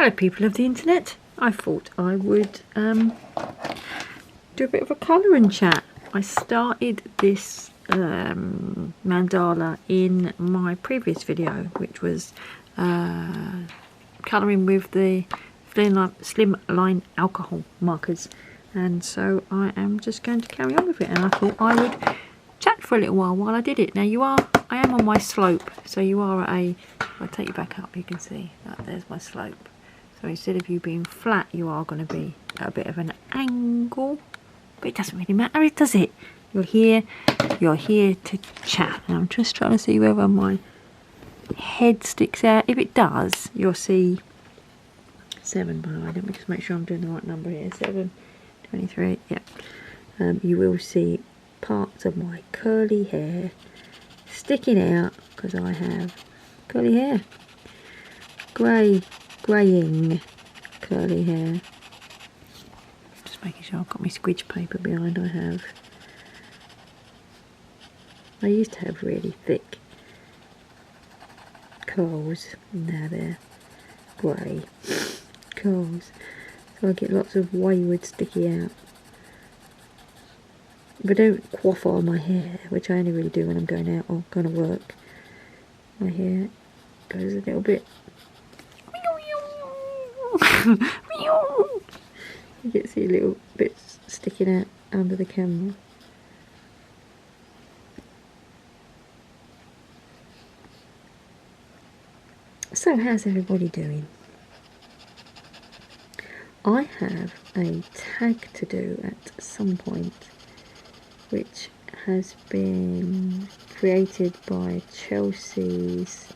Hello people of the internet. I thought I would do a bit of a colouring chat. I started this mandala in my previous video, which was colouring with the slim line alcohol markers, and so I am just going to carry on with it, and I thought I would chat for a little while I did it. Now I am on my slope, so you are at a, if I take you back up you can see that there's my slope. So instead of you being flat, you are going to be at a bit of an angle, but it doesn't really matter, does it? You're here to chat, and I'm just trying to see whether my head sticks out. If it does, you'll see 7, by the way. Let me just make sure I'm doing the right number here. 7, 23, yeah. You will see parts of my curly hair sticking out, because I have curly hair. Greying curly hair. Just making sure I've got my squidge paper behind. I used to have really thick curls, now they're grey curls, so I get lots of wayward sticky out. But I don't quaff all my hair, which I only really do when I'm going out or going to work. My hair goes a little bit. You get to see little bits sticking out under the camera. So how's everybody doing? I have a tag to do at some point, which has been created by Chelsea's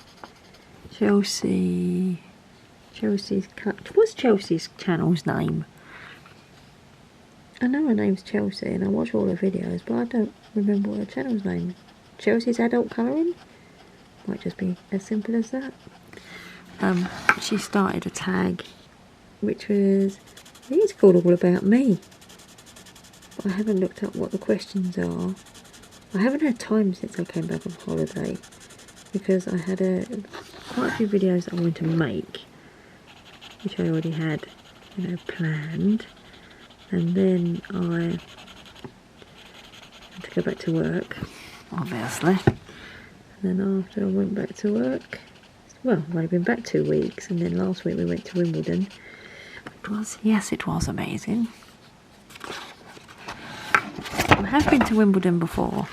what's Chelsea's channel's name? I know her name's Chelsea and I watch all her videos, but I don't remember what her channel's name is. Chelsea's Adult Colouring? Might just be as simple as that. She started a tag which was, I think it's called All About Me. But I haven't looked up what the questions are. I haven't had time since I came back from holiday, because I had quite a few videos that I wanted to make, which I already had, planned, and then I had to go back to work, obviously. And then after I went back to work, well, I've only been back 2 weeks, and then last week we went to Wimbledon. It was amazing. I have been to Wimbledon before.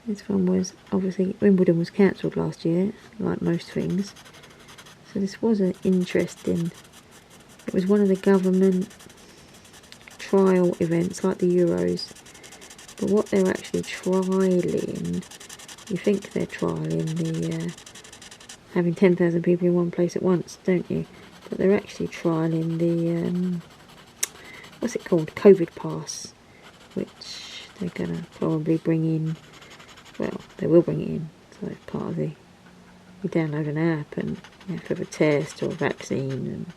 This one was, obviously, Wimbledon was cancelled last year, like most things. So this was an interesting, it was one of the government trial events, like the Euros. But what they're actually trialling, you think they're trialling the, having 10,000 people in one place at once, don't you? But they're actually trialling the, what's it called, COVID pass, which they're going to probably bring in. Well, they will bring it in, so it's part of you download an app and you have to have a test or a vaccine, and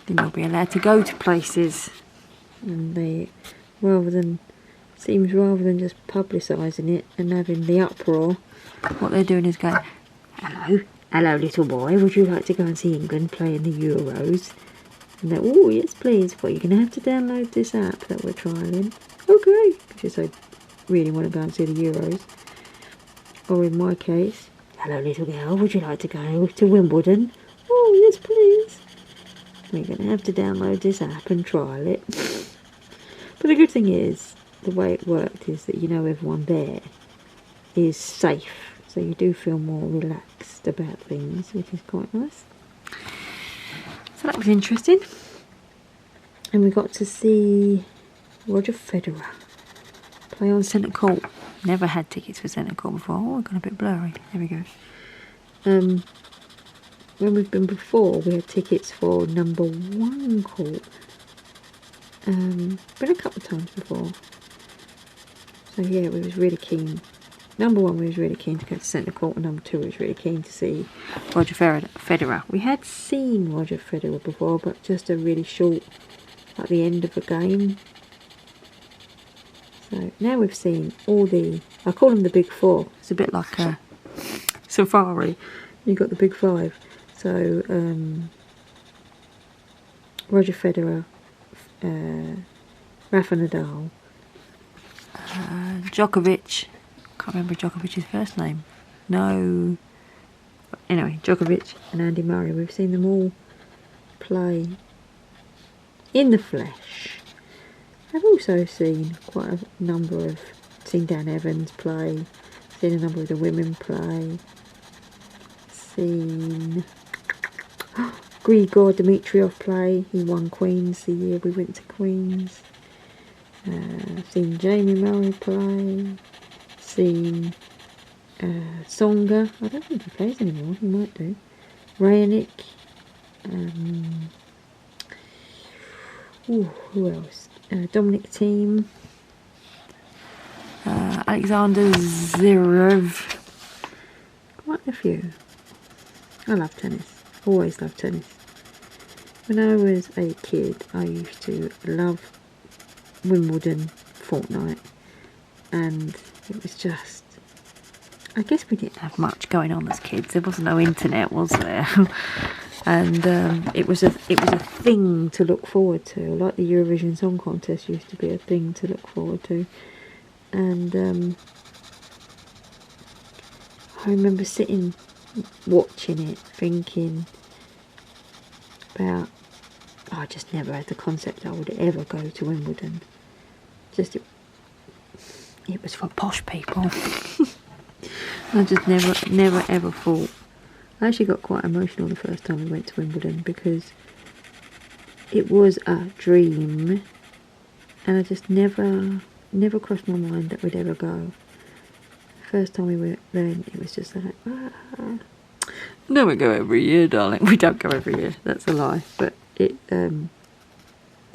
then you'll be allowed to go to places. And they, rather than just publicising it and having the uproar, what they're doing is going, hello little boy, would you like to go and see England play in the Euros? And they're, oh yes please, but you're going to have to download this app that we're trialling. Okay, because I really want to go and see the Euros. Or in my case, hello little girl, would you like to go to Wimbledon? Oh yes please. We're going to have to download this app and trial it. But the good thing is, the way it worked is that everyone there is safe, so you do feel more relaxed about things, which is quite nice. So that was interesting. And we got to see Roger Federer play on centre court. Never had tickets for centre court before. Oh, I've gone a bit blurry. There we go. When we've been before, we had tickets for number 1 court. Been a couple of times before. So yeah, we was really keen. Number 1, we was really keen to go to centre court, and number 2, we was really keen to see Roger Federer. We had seen Roger Federer before, but just a really short, at the end of a game. So now we've seen all the, I call them the big 4. It's a bit like a safari. You've got the big 5. So Roger Federer, Rafa Nadal, Djokovic. Can't remember Djokovic's first name. No. Anyway, Djokovic and Andy Murray. We've seen them all play in the flesh. I've also seen quite a number of, seen Dan Evans play, seen a number of the women play, seen Grigor Dimitrov play. He won Queen's the year we went to Queen's. Seen Jamie Murray play, seen Songa. I don't think he plays anymore, he might do. Raonic. Who else? Dominic Thiem. Alexander Zverev. Quite a few. I love tennis. Always loved tennis. When I was a kid, I used to love Wimbledon fortnight, and it was just, I guess we didn't have much going on as kids. There wasn't no internet, was there? And it was a thing to look forward to, like the Eurovision Song Contest used to be a thing to look forward to. And I remember sitting watching it, thinking about, I just never had the concept I would ever go to Wimbledon. Just it was for posh people. I just never ever thought. I actually got quite emotional the first time we went to Wimbledon, because it was a dream, and I just never crossed my mind that we'd ever go. The first time we went then, it was just like, no, we go every year, darling. We don't go every year, that's a lie, but it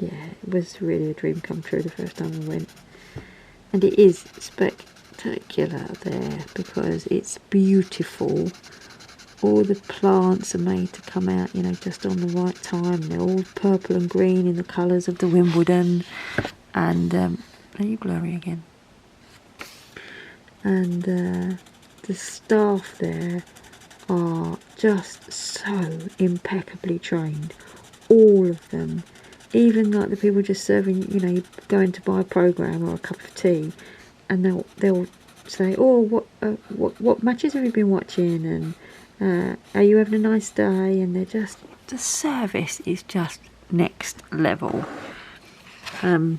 yeah, it was really a dream come true the first time we went. And it is spectacular there, because it's beautiful. All the plants are made to come out, you know, just on the right time. They're all purple and green in the colours of the Wimbledon. And, are you blurry again? And the staff there are just so impeccably trained. All of them. Even like the people just serving, you know, you going to buy a programme or a cup of tea, and they'll say, oh, what matches have you been watching, and are you having a nice day? And they're just, the service is just next level. It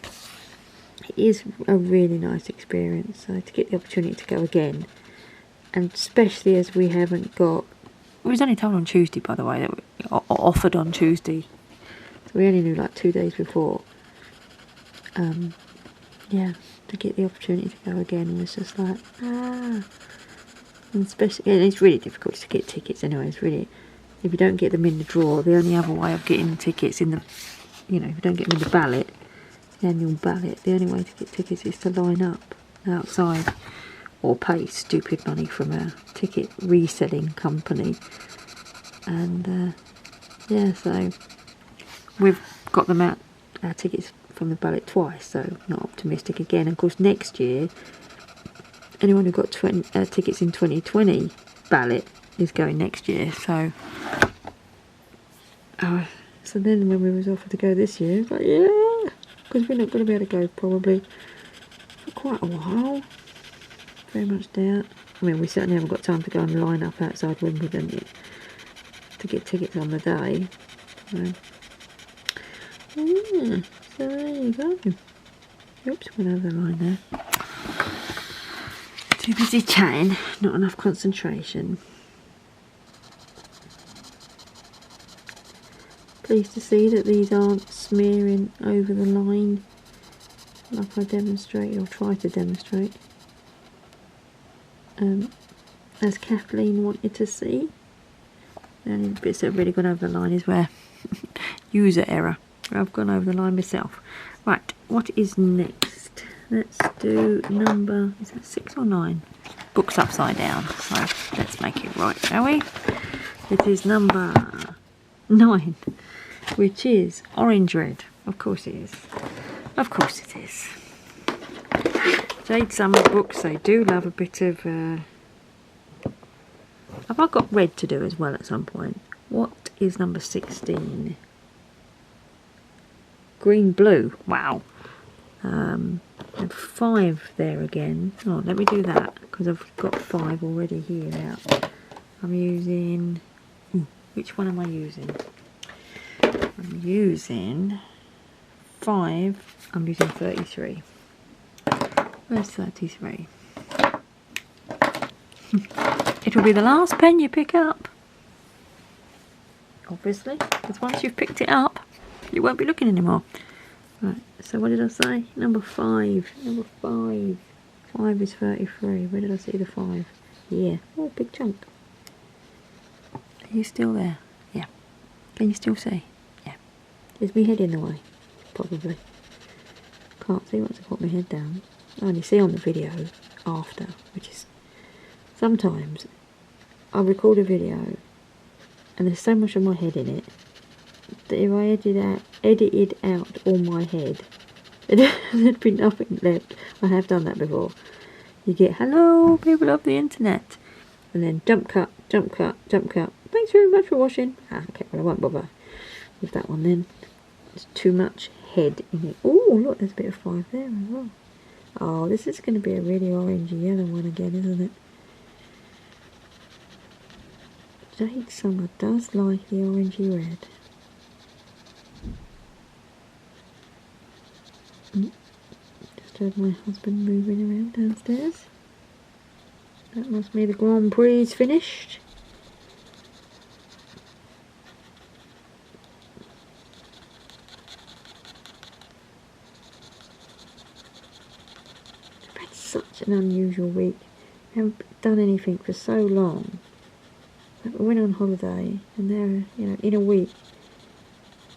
is a really nice experience, so to get the opportunity to go again, and especially as we haven't got, it was only told on Tuesday, by the way, that we offered on Tuesday. We only knew like 2 days before. Yeah, to get the opportunity to go again was just like, and especially, and it's really difficult to get tickets anyway. It's really, if you don't get them in the draw, the only other way of getting tickets in the, you know, if you don't get them in the ballot, the annual ballot, the only way to get tickets is to line up outside or pay stupid money from a ticket reselling company. And yeah, so we've got them out, our tickets from the ballot twice, so not optimistic again. Of course, next year, anyone who got tickets in 2020 ballot is going next year. So, so then when we was offered to go this year, it's like, yeah, because we're not going to be able to go probably for quite a while. Very much doubt. I mean, we certainly haven't got time to go and line up outside Wimbledon yet to get tickets on the day. So, yeah, so there you go. Oops, went over the line there. Too busy chatting, not enough concentration. Pleased to see that these aren't smearing over the line like I demonstrate, or try to demonstrate, as Kathleen wanted to see. The only bits that have really gone over the line is where user error. I've gone over the line myself. Right, what is next? Let's do number, is that 6 or 9? Book's upside down, so let's make it right, shall we? It is number 9, which is Orange Red. Of course it is. Of course it is. Jade Summer books, they do love a bit of... have I got red to do as well at some point? What is number 16? green blue. Wow. And 5 there again. Oh, let me do that because I've got 5 already here out. I'm using, which one am I using? I'm using 5. I'm using 33. Where's 33? It'll be the last pen you pick up, obviously, because once you've picked it up, you won't be looking anymore. Right, so what did I say? Number 5. Number 5. 5 is 33. Where did I see the 5? Yeah. Oh, big chunk. Are you still there? Yeah. Can you still see? Yeah. Is my head in the way? Probably. Can't see once I put my head down. I only see on the video after, which is sometimes I record a video and there's so much of my head in it that if I edited out all my head, there'd be nothing left. I have done that before. You get, hello people of the internet, and then jump cut, jump cut, jump cut. Thanks very much for watching. Okay, well I won't bother with that one then. It's too much head in it. Oh look, there's a bit of 5 there as well. Oh, this is going to be a really orangey yellow one again, isn't it? Jade Summer does like the orangey red. Just heard my husband moving around downstairs. That must be the Grand Prix finished. I've had such an unusual week. I haven't done anything for so long. I went on holiday and there, you know, in a week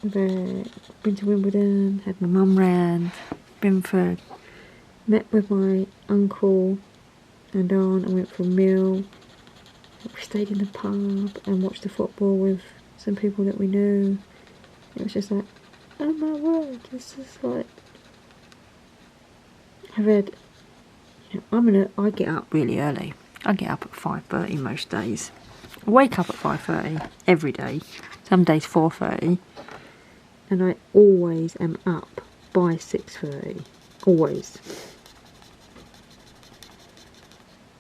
I've been to Wimbledon, had my mum round, met with my uncle and aunt. I went for a meal. We stayed in the pub and watched the football with some people that we knew. It was just like, oh my word, this is like, I've had, you know, I get up really early. I get up at 5:30 most days. I wake up at 5:30 every day, some days 4:30, and I always am up by 6:30, always.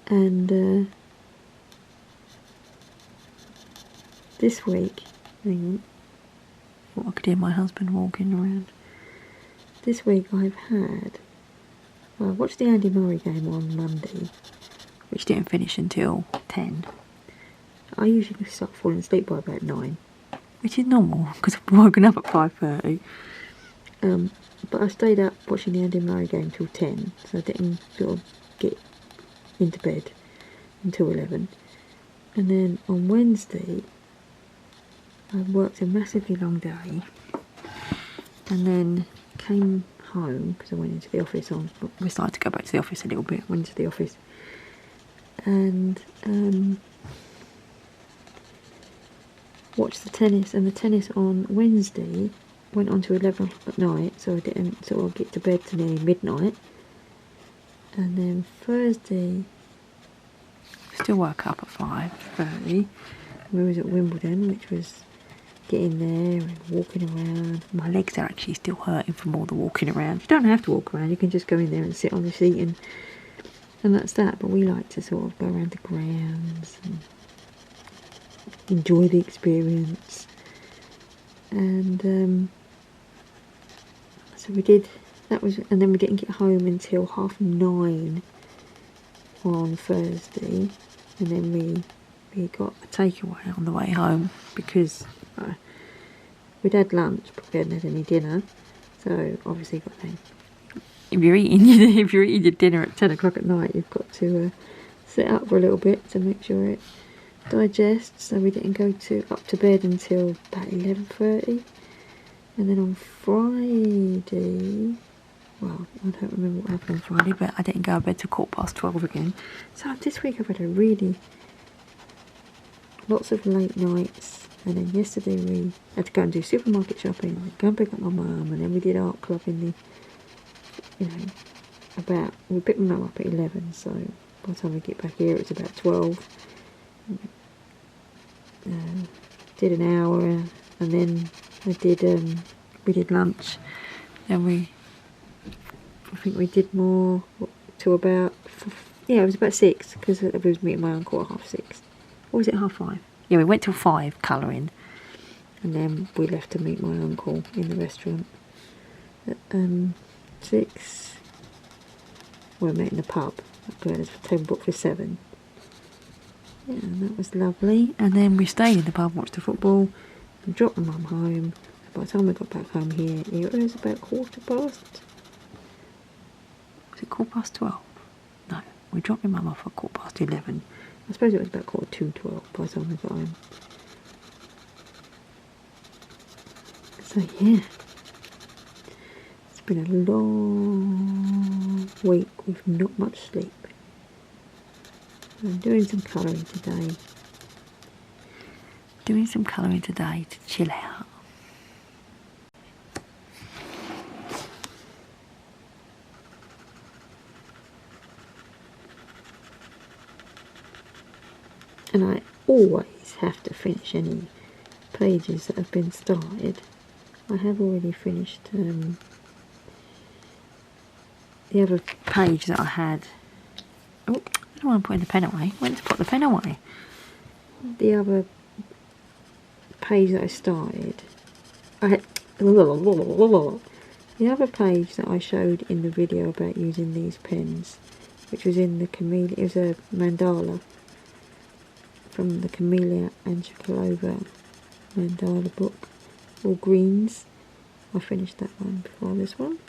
And this week, hang on, I could hear my husband walking around. This week I've had, well, I watched the Andy Murray game on Monday, which didn't finish until 10. I usually start falling asleep by about 9, which is normal because I've woken up at 5:30. But I stayed up watching the Andy Murray game till 10, so I didn't sort of get into bed until 11. And then on Wednesday, I worked a massively long day, and then came home because I went into the office we started to go back to the office a little bit. Went into the office and watched the tennis, and the tennis on Wednesday went on to 11 o'clock at night, so I didn't sort of get to bed till nearly midnight. And then Thursday, still woke up at 5:30. We was at Wimbledon, which was getting there and walking around. My legs are actually still hurting from all the walking around. You don't have to walk around, you can just go in there and sit on the seat and that's that. But we like to sort of go around the grounds and enjoy the experience. And so we did, that was, and then we didn't get home until 9:30 on Thursday, and then we got a takeaway on the way home because we'd had lunch but we hadn't had any dinner, so obviously got to, if you're eating your dinner at 10 o'clock at night, you've got to sit up for a little bit to make sure it digests. So we didn't go up to bed until about 11:30. And then on Friday, well, I don't remember what happened on Friday, but I didn't go to bed till 12:15 again. So this week I've had lots of late nights. And then yesterday we had to go and do supermarket shopping, and go and pick up my mum, and then we did art club in the, we picked my mum up at 11, so by the time we get back here it's about 12. Did an hour, and then we did lunch, Then I think we did more to about, yeah, it was about 6 because it was me and my uncle at 6:30. Or was it 5:30? Yeah, we went till 5 colouring, and then we left to meet my uncle in the restaurant at 6. We met in the pub. We had a table booked for 7. Yeah, and that was lovely. And then we stayed in the pub, watched the football, and dropped my mum home. By the time we got back home here, it was about 12:15. Was it 12:15? No, we dropped my mum off at 11:15. I suppose it was about 12:45 by the time we got home. So yeah, it's been a long week with not much sleep. I'm doing some colouring today. Doing some colouring today to chill out. And I always have to finish any pages that have been started. I have already finished the other page that I had. Oh, I don't want to put the pen away. When to put the pen away? The other page that I started, I had the other page that I showed in the video about using these pens, which was in the Camellia. It was a mandala from the Camellia and Chocolova mandala book, all greens. I finished that one before this one.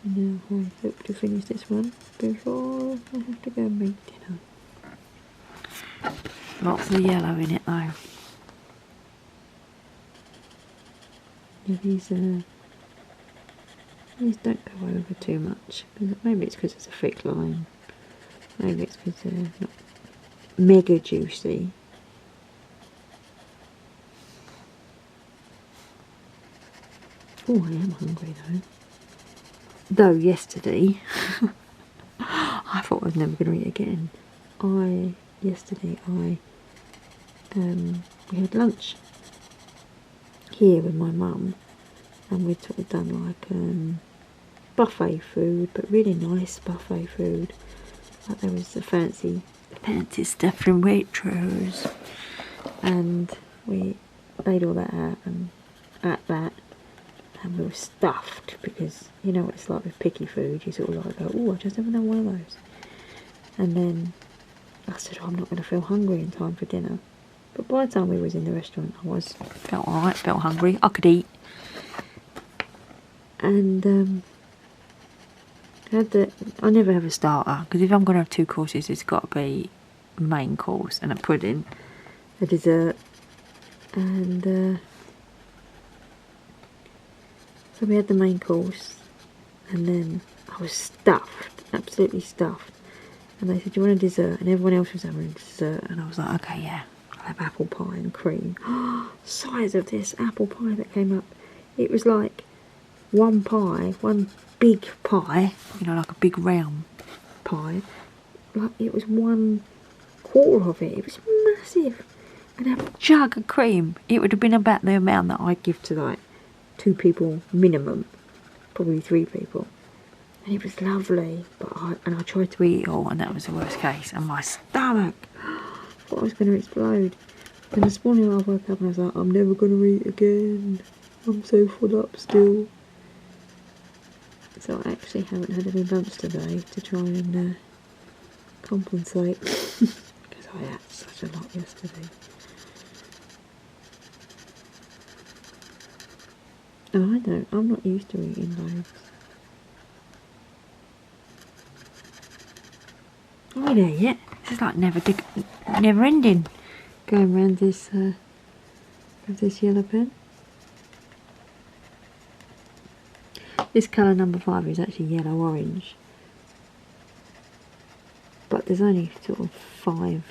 And now I hope to finish this one before I have to go and make dinner. Lots of yellow in it though. Yeah, these don't go over too much. Maybe it's because it's a thick line. Maybe it's because they're not mega juicy. Oh, I am hungry though. Yesterday, I thought I was never going to eat again. Yesterday we had lunch here with my mum, and we'd sort of done like buffet food, but really nice buffet food. Like there was the fancy stuff from Waitrose, and we laid all that out and ate that, and we were stuffed because you know what it's like with picky food. You sort of like go, oh, I just haven't had one of those. And then I said, oh, I'm not going to feel hungry in time for dinner. But by the time we was in the restaurant, I felt alright, felt hungry. I could eat. And I never have a starter, because if I'm going to have 2 courses, it's got to be a main course and a pudding, a dessert, and so we had the main course, and then I was stuffed, absolutely stuffed. And they said, do you want a dessert? And everyone else was having a dessert, and I was like, okay, yeah, I'll have apple pie and cream. Size of this apple pie that came up, it was like one big pie, you know, like a big round pie, like it was 1/4 of it. It was massive. And a jug of cream, it would have been about the amount that I'd give to like 2 people minimum, probably 3 people. And it was lovely, but I tried to eat it all, and that was the worst case. And my stomach, I thought I was going to explode. And this morning I woke up and I was like, I'm never going to eat again. I'm so full up still. So I actually haven't had any lunch today to try and compensate, because I ate such a lot yesterday. And I'm not used to eating loads. Are we there yet? This is like never ending. Going around this with this yellow pen. This colour number 5 is actually yellow orange, but there's only sort of 3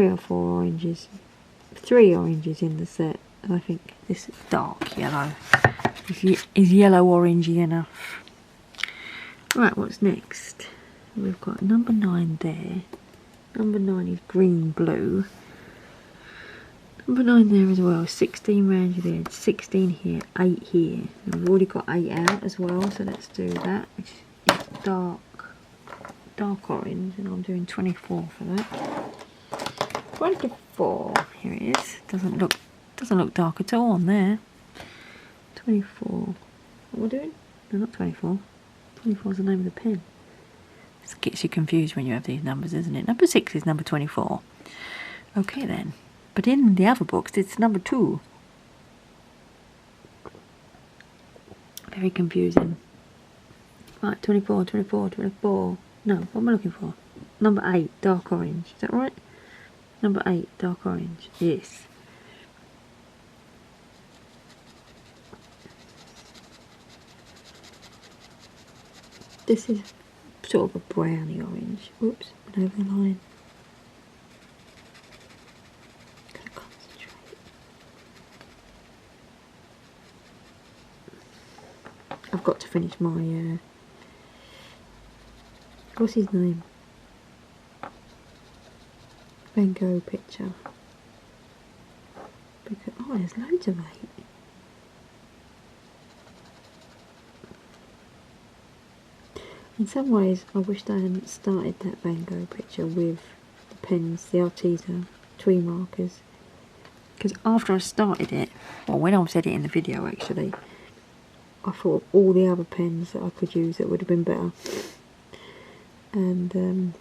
or 4 oranges, 3 oranges in the set, and I think this dark yellow is yellow orangey enough. Right, what's next? We've got number 9 there. Number 9 is green blue. Number 9 there as well. 16 round the edge, 16 here, 8 here. And I've already got 8 out as well, so let's do that. Which is dark orange, and I'm doing 24 for that. 24. Here it is. Doesn't look dark at all on there. 24. What am I doing? No, not 24. 24 is the name of the pen. This gets you confused when you have these numbers, isn't it? Number 6 is number 24. Okay then. But in the other books, it's number 2. Very confusing. Right, 24, 24, 24. No, what am I looking for? Number 8, dark orange. Is that right? Number 8, dark orange. Yes. This is sort of a browny orange. Oops, went over the line. Gotta concentrate. I've got to finish my what's his name? Van Gogh picture. Because, oh, there's loads of 8. In some ways, I wished I hadn't started that Van Gogh picture with the pens, the Arteza tree markers. Because after I started it, well, when I was editing the video actually, I thought all the other pens that I could use that would have been better. And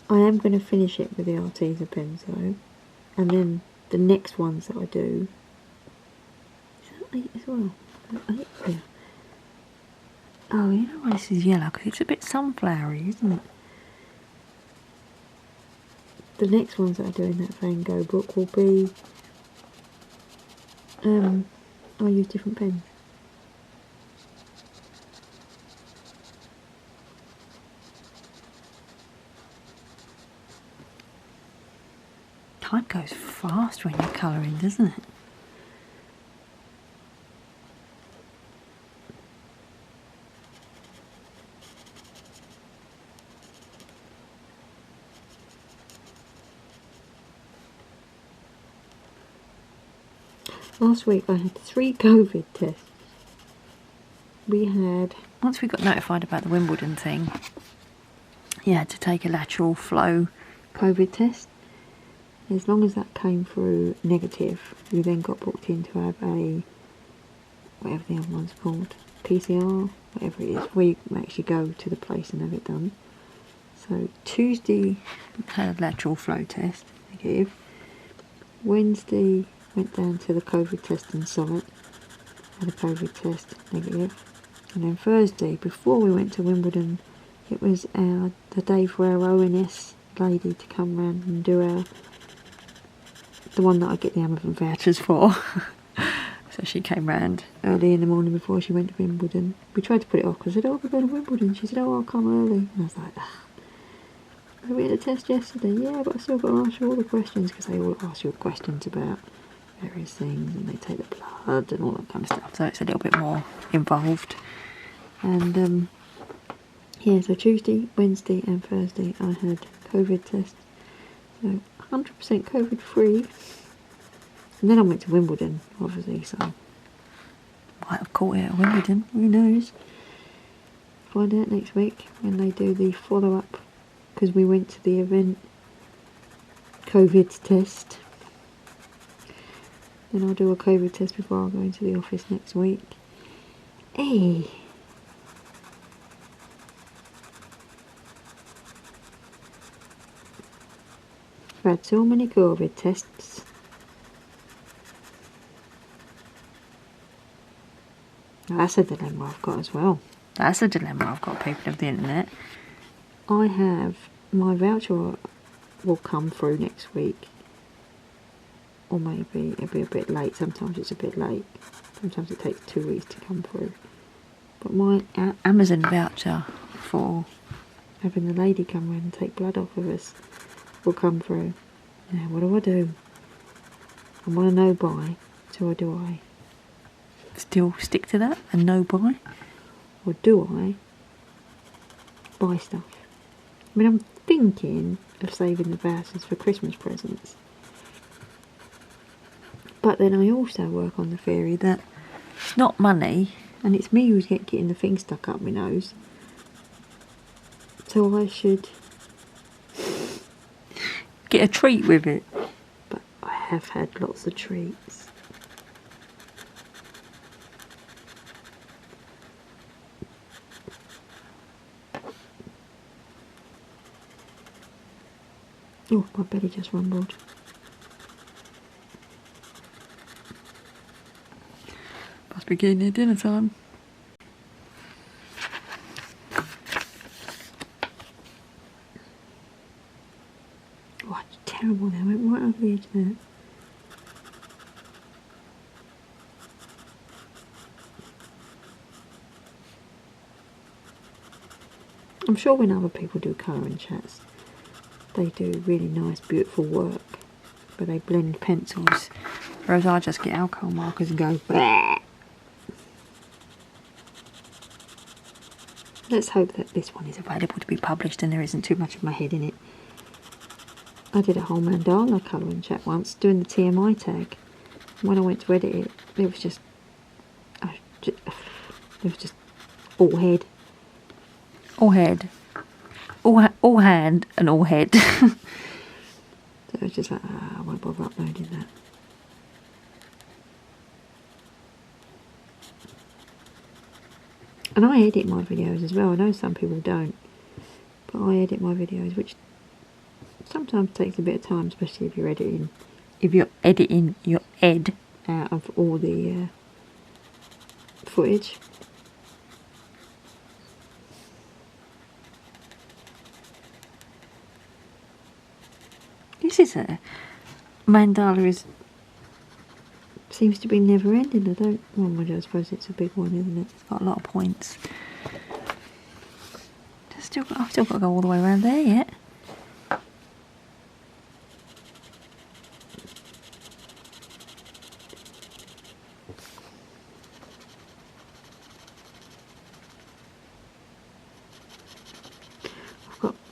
I am going to finish it with the Arteza pens though. And then the next ones that I do, is that 8 as well? 8, yeah. Oh, you know why this is yellow? Because it's a bit sunflowery, isn't it? The next ones that I do in that Van Gogh book will be, I'll use different pens. Time goes fast when you're colouring, doesn't it? Last week I had 3 COVID tests. We had, once we got notified about the Wimbledon thing, you had to take a lateral flow COVID test. As long as that came through negative, you then got booked in to have a, whatever the other one's called, PCR, whatever it is, where you actually go to the place and have it done. So Tuesday had a lateral flow test, negative. Wednesday went down to the COVID testing site, had a COVID test, negative. And then Thursday, before we went to Wimbledon, it was the day for our ONS lady to come round and do the one that I get the Amazon vouchers for. So she came round early in the morning before she went to Wimbledon. We tried to put it off because I said, oh, we're going to Wimbledon. She said, oh, I'll come early. And I was like, ah. We had a test yesterday, yeah, but I still got to ask you all the questions, because they all ask you questions about various things, and they take the blood and all that kind of stuff, so it's a little bit more involved. And yeah, so Tuesday, Wednesday and Thursday I had COVID tests, so 100% COVID free. And then I went to Wimbledon, obviously, so might have caught it at Wimbledon, who knows. Find out next week when they do the follow-up, because we went to the event COVID test. Then I'll do a COVID test before I go into the office next week. Hey! I've had so many COVID tests. That's a dilemma I've got as well. That's a dilemma I've got, people of the internet. I have, my voucher will come through next week. Or maybe it'll be a bit late. Sometimes it's a bit late. Sometimes it takes 2 weeks to come through. But my Amazon voucher for having the lady come around and take blood off of us will come through. Now, what do? I want to no buy. So do I still stick to that and no buy? Or do I buy stuff? I mean, I'm thinking of saving the vouchers for Christmas presents. But then I also work on the theory that it's not money, and it's me who's getting the thing stuck up my nose. So I should get a treat with it. But I have had lots of treats. Oh, my belly just rumbled. Must be getting near dinner time. Oh, it's terrible now. It went right over the edge there. I'm sure when other people do colouring chats, they do really nice, beautiful work, but they blend pencils, whereas I just get alcohol markers and go, bah! Let's hope that this one is available to be published and there isn't too much of my head in it. I did a whole mandala colouring chat once, doing the TMI tag. When I went to edit it, it was just all head. All head. All hand and all head. So it was just like, I won't bother uploading that. And I edit my videos as well. I know some people don't, but I edit my videos, which sometimes takes a bit of time, especially if you're editing. If you're editing your ed out of all the footage. This is a mandala seems to be never ending. I suppose it's a big one, isn't it? It's got a lot of points. I've still got to go all the way around there yet.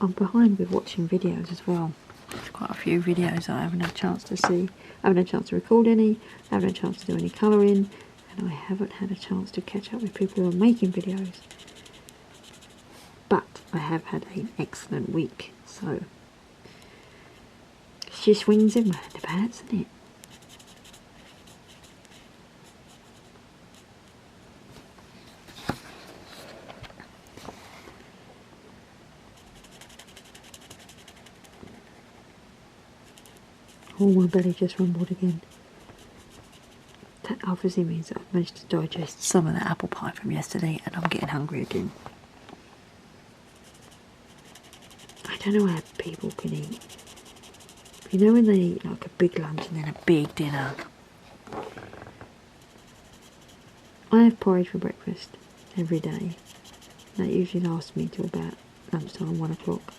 I'm behind with watching videos as well. There's quite a few videos I haven't had a chance to see. I haven't had a chance to record any, I haven't had a chance to do any colouring, and I haven't had a chance to catch up with people who are making videos. But I have had an excellent week, so she swings and roundabouts, isn't it? Oh, my belly just rumbled again. That obviously means that I've managed to digest some of that apple pie from yesterday and I'm getting hungry again. I don't know how people can eat. You know when they eat like a big lunch and then a big dinner? I have porridge for breakfast every day. That usually lasts me till about lunchtime, 1 o'clock.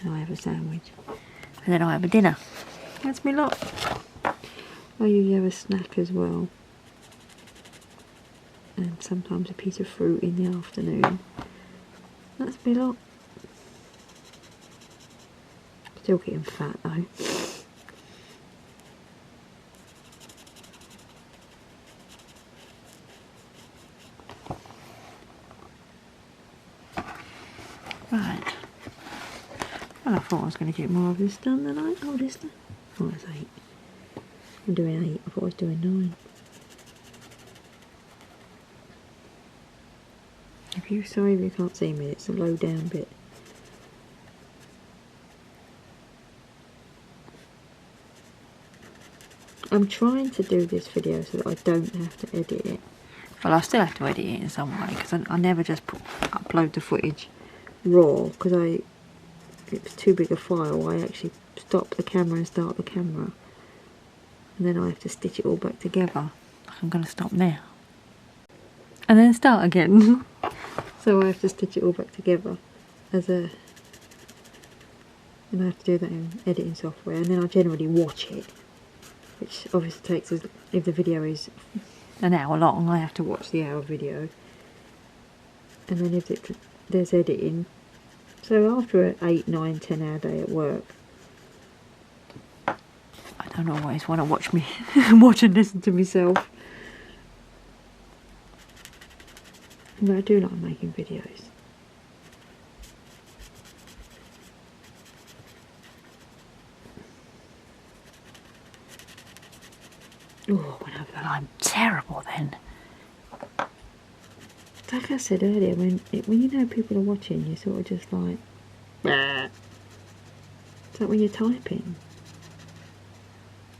And I have a sandwich. And then I have a dinner. That's me lot. I usually have a snack as well. And sometimes a piece of fruit in the afternoon. That's me lot. Still getting fat though. Right. Well, I thought I was going to get more of this done than I... Oh, this done. Oh, that's 8. I'm doing 8. I thought I was doing 9. Sorry if you can't see me, it's a low down bit. I'm trying to do this video so that I don't have to edit it. Well, I still have to edit it in some way because I never just upload the footage raw because it's too big a file. I actually stop the camera and start the camera, and then I have to stitch it all back together. I'm going to stop now and then start again. So I have to stitch it all back together and I have to do that in editing software, and then I generally watch it, which obviously takes, if the video is an hour long, I have to watch the hour video, and then if there's editing. So after an 8, 9, 10 hour day at work, don't always want to watch me watch and listen to myself. But I do like making videos. Oh, I'm terrible then. Like I said earlier, when you know people are watching, you're sort of just like, bah. It's like when you're typing.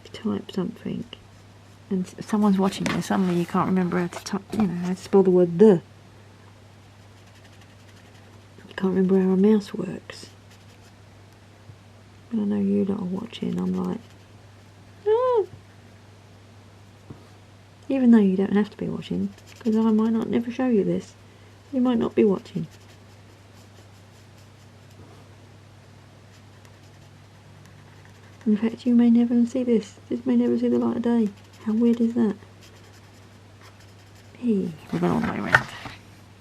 You type something, and someone's watching you. Suddenly you can't remember how to type. You know how to spell the word the. You can't remember how a mouse works. But I know you lot are watching. I'm like, oh. Even though you don't have to be watching, because I might not never show you this. You might not be watching. In fact, you may never see this. This may never see the light of day. How weird is that? Hey, we've gone all the way around.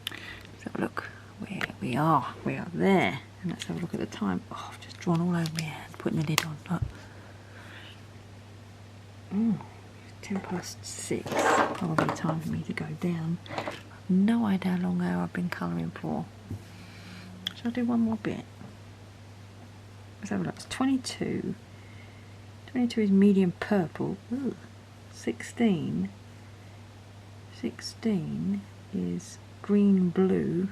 Let's have a look where we are. We are there. And let's have a look at the time. Oh, I've just drawn all over my hand, putting the lid on. Look. 6:10. Probably time for me to go down. I've no idea how long I've been colouring for. Shall I do one more bit? Let's have a look. It's 22. 22 is medium purple. Ooh. 16 is green blue.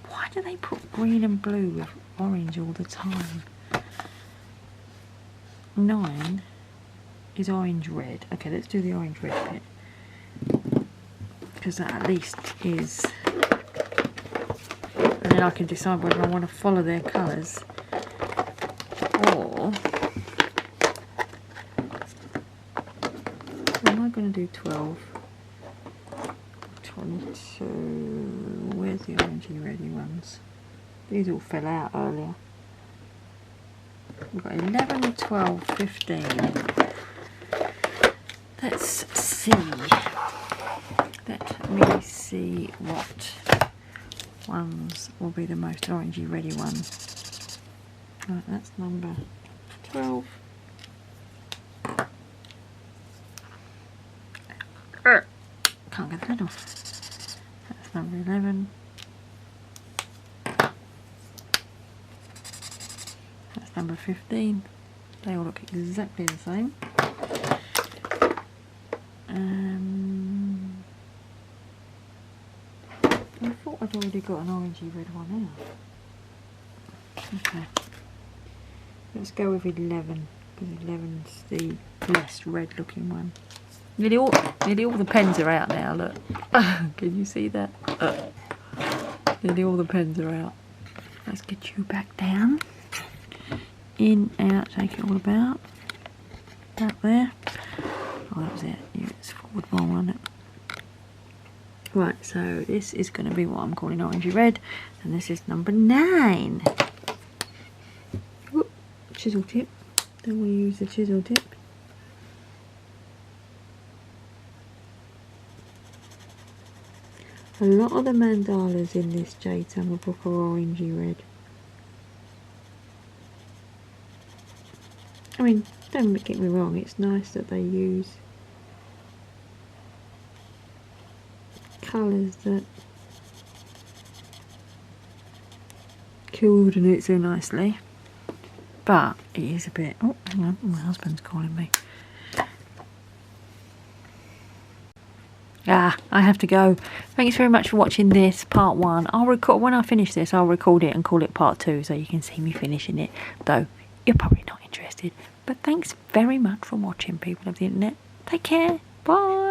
Why do they put green and blue with orange all the time? 9 is orange red. Okay, let's do the orange red bit, because that at least is, and then I can decide whether I want to follow their colours or am I going to do 12, 22, where's the orangey reddy ones? These all fell out earlier. We've got 11, 12, 15. Let's see. Let me see what ones will be the most orangey reddy ones. Right, that's number 12. Can't get the lid off. That's number 11. That's number 15. They all look exactly the same. I thought I'd already got an orangey red one out. Okay. Let's go with 11, because 11's the less red looking one. Nearly all the pens are out now, look. Can you see that? Nearly all the pens are out. Let's get you back down. In, out, take it all about. Up there. Oh, that was it. Yeah, it's forward one, wasn't it? Right, so this is going to be what I'm calling orangey red, and this is number 9. Whoop, chisel tip. Then we use the chisel tip. A lot of the mandalas in this Jade Summer book are orangey red. I mean, don't get me wrong, it's nice that they use colours that coordinate so nicely, but it is a bit, oh hang on, my husband's calling me. I have to go. Thanks very much for watching this part 1. I'll record, when I finish this, I'll record it and call it part 2 so you can see me finishing it, though you're probably not interested. But thanks very much for watching, people of the internet. Take care. Bye.